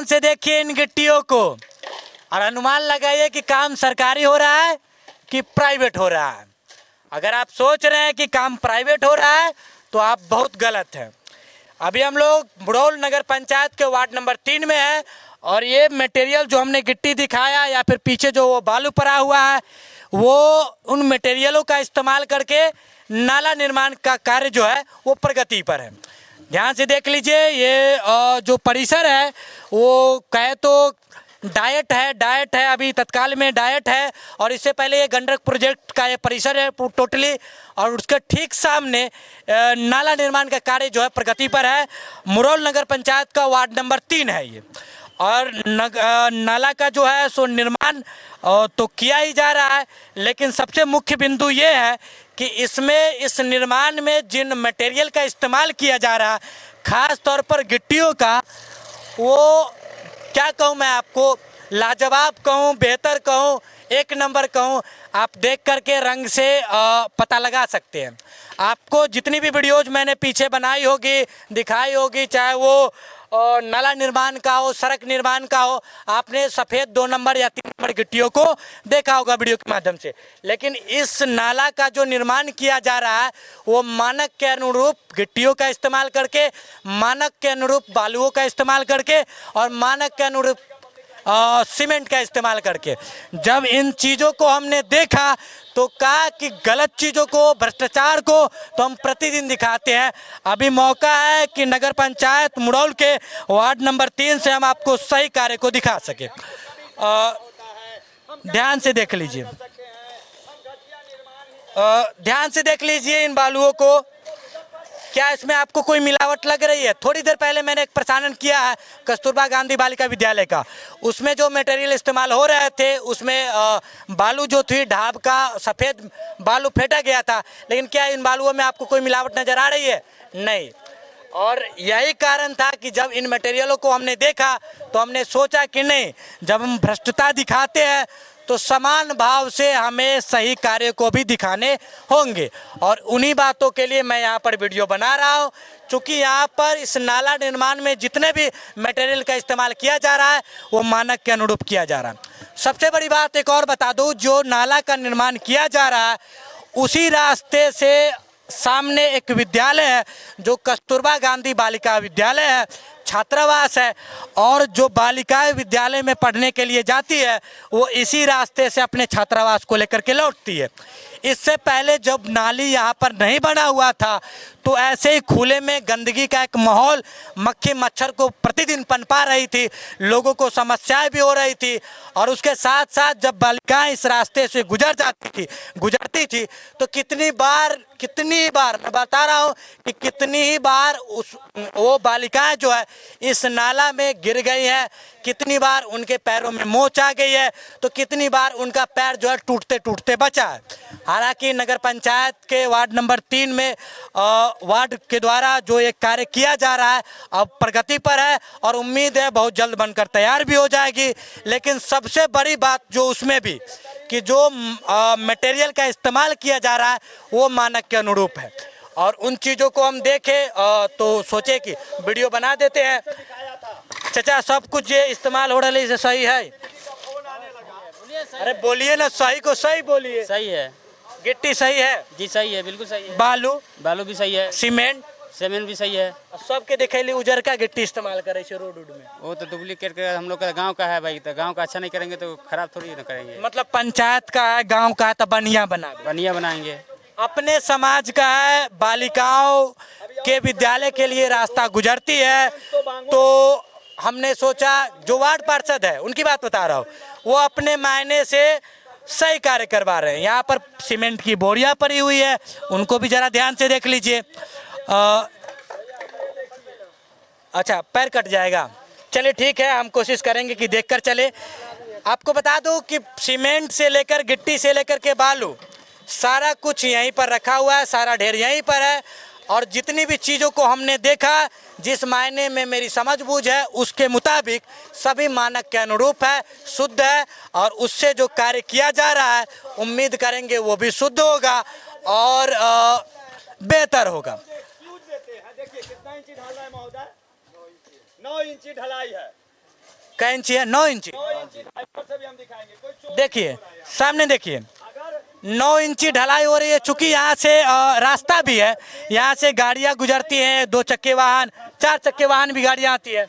ध्यान से देखिए इन गिट्टियों को और अनुमान लगाइए कि काम सरकारी हो रहा है कि प्राइवेट हो रहा है। अगर आप सोच रहे हैं कि काम प्राइवेट हो रहा है तो आप बहुत गलत हैं। अभी हम लोग बुढ़ौल नगर पंचायत के वार्ड नंबर 3 में है और ये मटेरियल जो हमने गिट्टी दिखाया या फिर पीछे जो वो बालू पड़ा हुआ है वो उन मटेरियलों का इस्तेमाल करके नाला निर्माण का कार्य जो है वो प्रगति पर है। ध्यान से देख लीजिए ये जो परिसर है वो कहे तो डाइट है अभी तत्काल में डाइट है और इससे पहले ये गंडक प्रोजेक्ट का ये परिसर है टोटली और उसके ठीक सामने नाला निर्माण का कार्य जो है प्रगति पर है। मुरौल नगर पंचायत का वार्ड नंबर 3 है ये और नाला का जो है सो निर्माण तो किया ही जा रहा है, लेकिन सबसे मुख्य बिंदु ये है कि इसमें इस निर्माण में जिन मटेरियल का इस्तेमाल किया जा रहा है खास तौर पर गिट्टियों का, वो क्या कहूँ मैं आपको, लाजवाब कहूँ, बेहतर कहूँ, एक नंबर कहूँ, आप देख करके रंग से पता लगा सकते हैं। आपको जितनी भी वीडियोज मैंने पीछे बनाई होगी दिखाई होगी, चाहे वो नाला निर्माण का हो, सड़क निर्माण का हो, आपने सफ़ेद 2 नंबर या 3 नंबर गिट्टियों को देखा होगा वीडियो के माध्यम से। लेकिन इस नाला का जो निर्माण किया जा रहा है वो मानक के अनुरूप गिट्टियों का इस्तेमाल करके, मानक के अनुरूप बालुओं का इस्तेमाल करके और मानक के अनुरूप सीमेंट का इस्तेमाल करके। जब इन चीज़ों को हमने देखा तो कहा कि गलत चीज़ों को, भ्रष्टाचार को तो हम प्रतिदिन दिखाते हैं। अभी मौका है कि नगर पंचायत मुरौल के वार्ड नंबर 3 से हम आपको सही कार्य को दिखा सके। ध्यान से देख लीजिए, ध्यान से देख लीजिए इन बालुओं को। क्या इसमें आपको कोई मिलावट लग रही है? थोड़ी देर पहले मैंने एक प्रसारण किया है कस्तूरबा गांधी बालिका विद्यालय का, उसमें जो मटेरियल इस्तेमाल हो रहे थे उसमें बालू जो थी ढाब का सफ़ेद बालू फेंटा गया था, लेकिन क्या इन बालुओं में आपको कोई मिलावट नज़र आ रही है? नहीं। और यही कारण था कि जब इन मटेरियलों को हमने देखा तो हमने सोचा कि नहीं, जब हम भ्रष्टता दिखाते हैं तो समान भाव से हमें सही कार्य को भी दिखाने होंगे और उन्हीं बातों के लिए मैं यहाँ पर वीडियो बना रहा हूँ। चूँकि यहाँ पर इस नाला निर्माण में जितने भी मटेरियल का इस्तेमाल किया जा रहा है वो मानक के अनुरूप किया जा रहा है। सबसे बड़ी बात एक और बता दूँ, जो नाला का निर्माण किया जा रहा है उसी रास्ते से सामने एक विद्यालय है जो कस्तूरबा गांधी बालिका विद्यालय है, छात्रावास है और जो बालिकाएं विद्यालय में पढ़ने के लिए जाती है वो इसी रास्ते से अपने छात्रावास को लेकर के लौटती है। इससे पहले जब नाली यहाँ पर नहीं बना हुआ था तो ऐसे ही खुले में गंदगी का एक माहौल, मक्खी मच्छर को प्रतिदिन पनपा रही थी, लोगों को समस्याएं भी हो रही थी और उसके साथ साथ जब बालिकाएं इस रास्ते से गुजरती थी तो कितनी बार मैं बता रहा हूँ कि कितनी ही बार वो बालिकाएं जो है इस नाला में गिर गई हैं, कितनी बार उनके पैरों में मोच आ गई है, तो कितनी बार उनका पैर जो है टूटते टूटते बचा है। हालांकि नगर पंचायत के वार्ड नंबर 3 में वार्ड के द्वारा जो एक कार्य किया जा रहा है अब प्रगति पर है और उम्मीद है बहुत जल्द बनकर तैयार भी हो जाएगी। लेकिन सबसे बड़ी बात जो उसमें भी कि जो मटेरियल का इस्तेमाल किया जा रहा है वो मानक के अनुरूप है और उन चीज़ों को हम देखें तो सोचे कि वीडियो बना देते हैं। चाचा, सब कुछ ये इस्तेमाल हो रहा है इसे सही है? अरे बोलिए ना, सही को सही बोलिए। सही है। गिट्टी सही है? जी सही है, बिल्कुल सही है। बालू भी सही है। सीमेंट भी सही है। सबके दिखेली उजर का गिट्टी इस्तेमाल करे रोड में। वो तो डुप्लीकेट का हम लोग का गांव का है भाई, तो गांव का अच्छा नहीं करेंगे तो खराब थोड़ी ना करेंगे। मतलब पंचायत का है, गांव का है तो बढ़िया बनाएंगे। अपने समाज का है, बालिकाओं के विद्यालय के लिए रास्ता गुजरती है तो हमने सोचा, जो वार्ड पार्षद है उनकी बात बता रहा हूँ, वो अपने मायने से सही कार्य करवा रहे हैं। यहाँ पर सीमेंट की बोरियां पड़ी हुई है, उनको भी जरा ध्यान से देख लीजिए। अच्छा, पैर कट जाएगा, चलिए ठीक है, हम कोशिश करेंगे कि देखकर चले। आपको बता दूं कि सीमेंट से लेकर गिट्टी से लेकर के बालू सारा कुछ यहीं पर रखा हुआ है, सारा ढेर यहीं पर है और जितनी भी चीज़ों को हमने देखा, जिस मायने में मेरी समझ बूझ है उसके मुताबिक सभी मानक के अनुरूप है, शुद्ध है और उससे जो कार्य किया जा रहा है उम्मीद करेंगे वो भी शुद्ध होगा और बेहतर होगा। देखिए कितना इंची ढाला है महोदय, 9 इंची ढलाई है। कै इंची है? 9 इंची। देखिए सामने देखिए 9 इंची ढलाई हो रही है। चूंकि यहाँ से रास्ता भी है, यहाँ से गाड़ियाँ गुजरती हैं, 2 चक्के वाहन, 4 चक्के वाहन भी गाड़ियाँ आती है।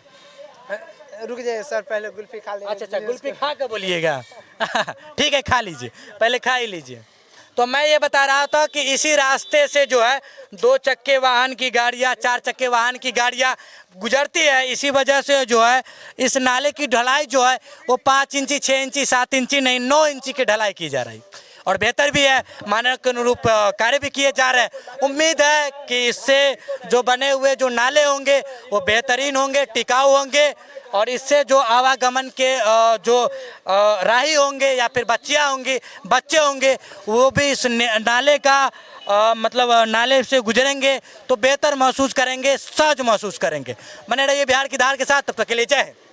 रुक जाइए सर, पहले कुल्फी खा लेंगे। अच्छा, कुल्फी खा के बोलिएगा। ठीक है, खा लीजिए, पहले खा ही लीजिए। तो मैं ये बता रहा था कि इसी रास्ते से जो है 2 चक्के वाहन की गाड़ियाँ, 4 चक्के वाहन की गाड़ियाँ गुजरती है। इसी वजह से जो है इस नाले की ढलाई जो है वो 5 इंची, 6 इंची, 7 इंची नहीं, 9 इंची की ढलाई की जा रही और बेहतर भी है। मानक के अनुरूप कार्य भी किए जा रहे हैं। उम्मीद है कि इससे जो बने हुए जो नाले होंगे वो बेहतरीन होंगे, टिकाऊ होंगे और इससे जो आवागमन के जो राही होंगे या फिर बच्चियाँ होंगी, बच्चे होंगे, वो भी इस नाले का मतलब नाले से गुजरेंगे तो बेहतर महसूस करेंगे, सहज महसूस करेंगे। बने रहिए बिहार की धार के साथ, तब तक के लिए जय हिंद।